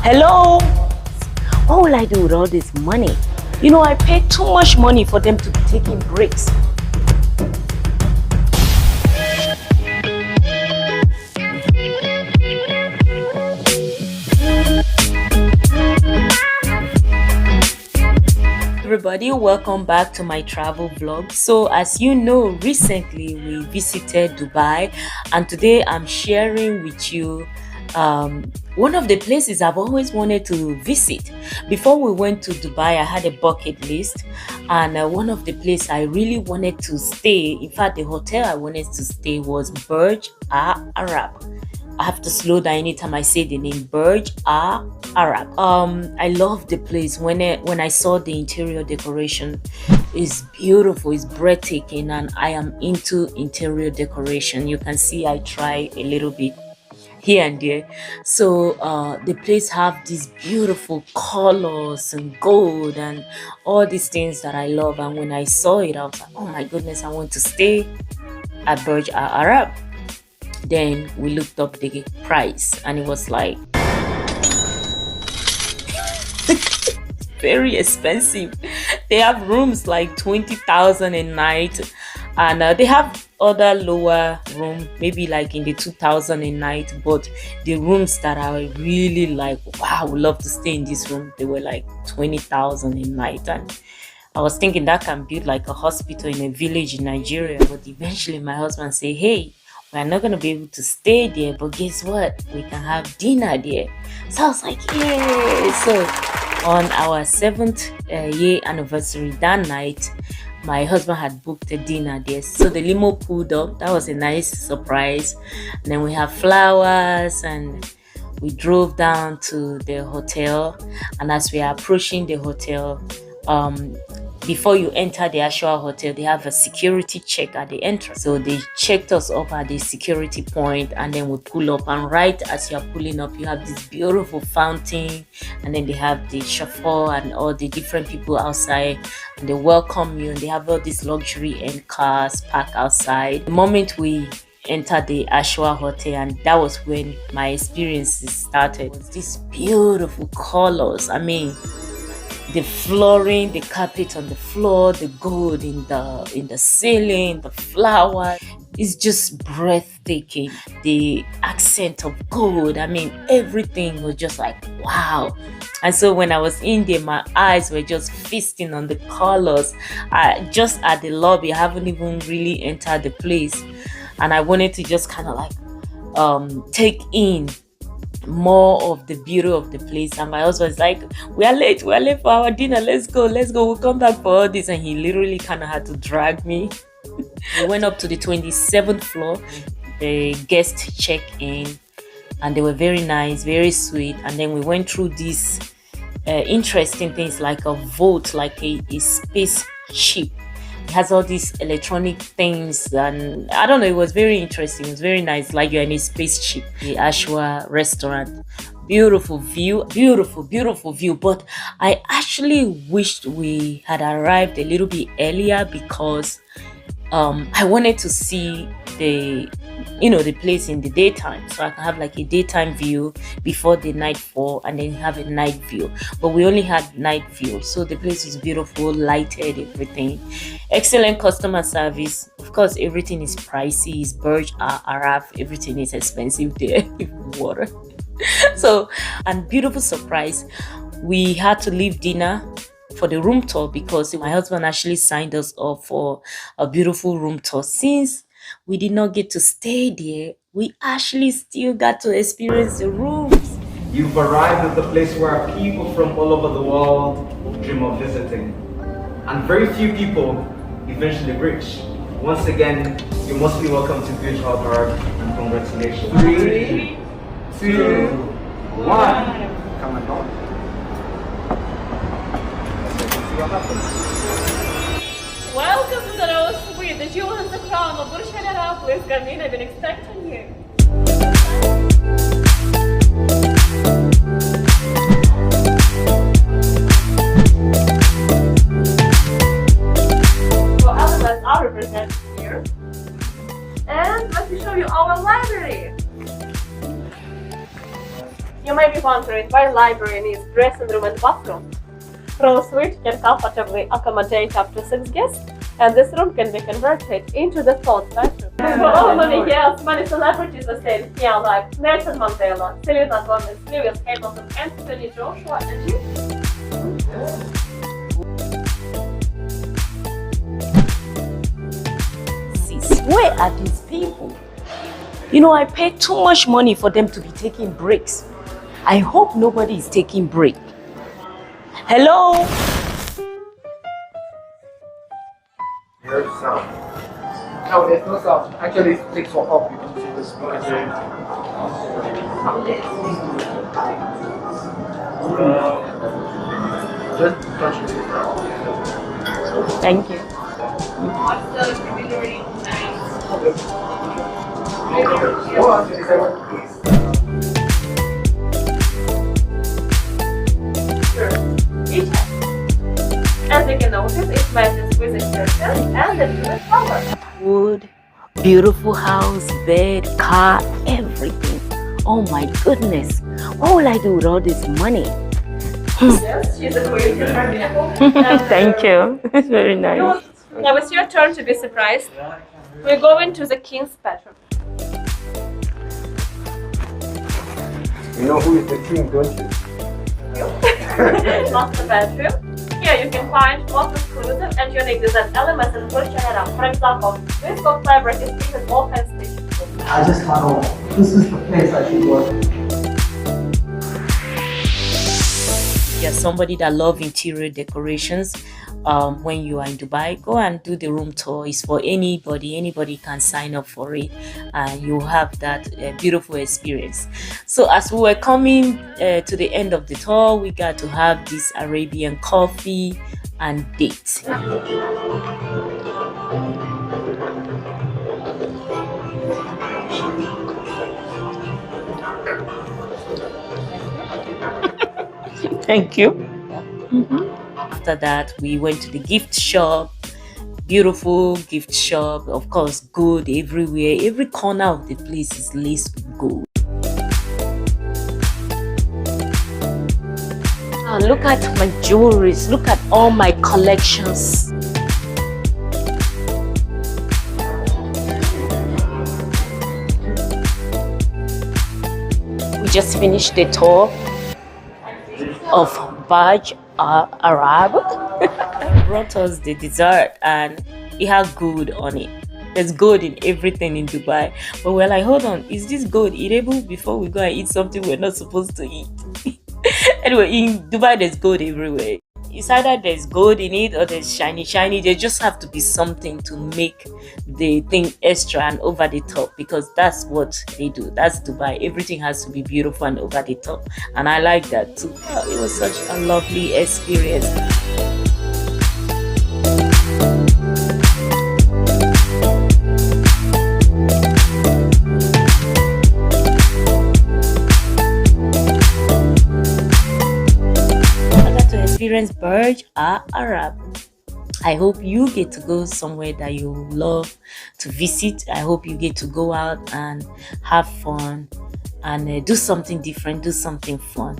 Hello? What will I do with all this money? You know, I paid too much money for them to be taking breaks. Everybody, welcome back to my travel vlog. So as you know, recently we visited Dubai, and today I'm sharing with you one of the places I've always wanted to visit. Before we went to Dubai, I had a bucket list, and one of the places I really wanted to stay, in fact the hotel I wanted to stay, was Burj Al Arab. I have to slow down anytime I say the name, Burj Al Arab. I love the place. When I saw the interior decoration, it's beautiful, it's breathtaking, and I am into interior decoration. You can see I try a little bit here and there. So the place have these beautiful colors and gold and all these things that I love. And when I saw it, I was like, oh my goodness, I want to stay at Burj Al Arab. Then we looked up the price, and it was like very expensive. They have rooms like 20,000 a night, and they have other lower room, maybe like in the 2,000 a night. But the rooms that I really like, wow, I would love to stay in this room, they were like 20,000 a night. And I was thinking that can build like a hospital in a village in Nigeria. But eventually my husband said, hey, we're not going to be able to stay there, but guess what? We can have dinner there. So I was like, yay! So on our 7th year anniversary, that night, my husband had booked a dinner there. So the limo pulled up. That was a nice surprise. And then we have flowers, and we drove down to the hotel. And as we are approaching the hotel, before you enter the Oshawa Hotel, they have a security check at the entrance. So they checked us up at the security point, and then we pull up, and right as you're pulling up, you have this beautiful fountain, and then they have the chauffeur and all the different people outside, and they welcome you, and they have all these luxury and cars parked outside. The moment we entered the Oshawa Hotel, and that was when my experiences started. It was these beautiful colors. I mean, the flooring, the carpet on the floor, the gold in the ceiling, the flower, it's just breathtaking. The accent of gold, I mean, everything was just like wow. And so when I was in there, my eyes were just feasting on the colors. Just at the lobby, I haven't even really entered the place, and I wanted to just kind of like take in more of the beauty of the place. And my husband's like, we are late for our dinner, let's go, we'll come back for all this. And he literally kind of had to drag me. We went up to the 27th floor, the guest check-in, and they were very nice, very sweet. And then we went through these interesting things, like a vote, like a spaceship. It has all these electronic things, and I don't know, it was very interesting. It was very nice, like you're in a spaceship. The Oshawa restaurant, beautiful view, beautiful view. But I actually wished we had arrived a little bit earlier, because I wanted to see the place in the daytime, so I can have like a daytime view before the nightfall, and then have a night view. But we only had night view, so the place was beautiful, lighted, everything, excellent customer service. Of course, everything is pricey. It's Burj Al Arab, everything is expensive there. Water. So, and beautiful surprise, we had to leave dinner for the room tour, because my husband actually signed us up for a beautiful room tour. Since we did not get to stay there, we actually still got to experience the rooms. You've arrived at the place where people from all over the world dream of visiting, and very few people eventually reach. Once again, you're mostly welcome to Burj Al Arab, and congratulations. 3, 2, 1. Come on, dog. Welcome to the Rose Suite, the jewel in the crown of Burj Al Arab. Please come in, I've been expecting you. So I'll represent here. And let me show you our library. You may be wondering, separate by library needs, dressing room and bathroom. Room suite can comfortably accommodate up to 6 guests, and this room can be converted into the third bedroom. For all many years, many celebrities are staying here like Nelson Mandela, Selena Gomez, Lewis Hamilton, Anthony Joshua, and you. Sis, where are these people? You know, I paid too much money for them to be taking breaks. I hope nobody is taking break. Hello? Here's sound. No, there's no sound. Actually, it takes for up. You can see the speaker. Just touch it. Thank you. Go on to the second piece. As you can notice, it matches with the curtain and the newest flower. Wood, beautiful house, bed, car, everything. Oh my goodness. What will I do with all this money? Yes, she's a queen. Thank you. It's very nice. Now it's your turn to be surprised. We're going to the king's bedroom. You know who is the king, don't you? Master bedroom. Here you can find most exclusive and unique design elements in Burj Al Arab. For example, this gold fabric is treated all kinds of station. I just can't know. This is the place I should go. You're somebody that loves interior decorations. When you are in Dubai, go and do the room tour. It's for anybody can sign up for it, and you'll have that beautiful experience. So as we were coming to the end of the tour, we got to have this Arabian coffee and dates. Thank you. After that, we went to the gift shop. Beautiful gift shop, of course, gold everywhere. Every corner of the place is laced with gold. Oh, look at my jewelries. Look at all my collections. We just finished the tour of Burj Al Arab. Brought us the dessert and it had gold on it. There's gold in everything in Dubai, but we're like, hold on, is this gold eatable before we go and eat something we're not supposed to eat? Anyway, in Dubai there's gold everywhere. It's either there's gold in it or there's shiny. There just have to be something to make the thing extra and over the top, because that's what they do. That's Dubai. Everything has to be beautiful and over the top, and I like that too. Oh, it was such a lovely experience. Experience Burj Al Arab. I hope you get to go somewhere that you love to visit. I hope you get to go out and have fun and do something different, do something fun.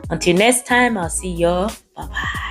Until next time, I'll see you. Bye bye.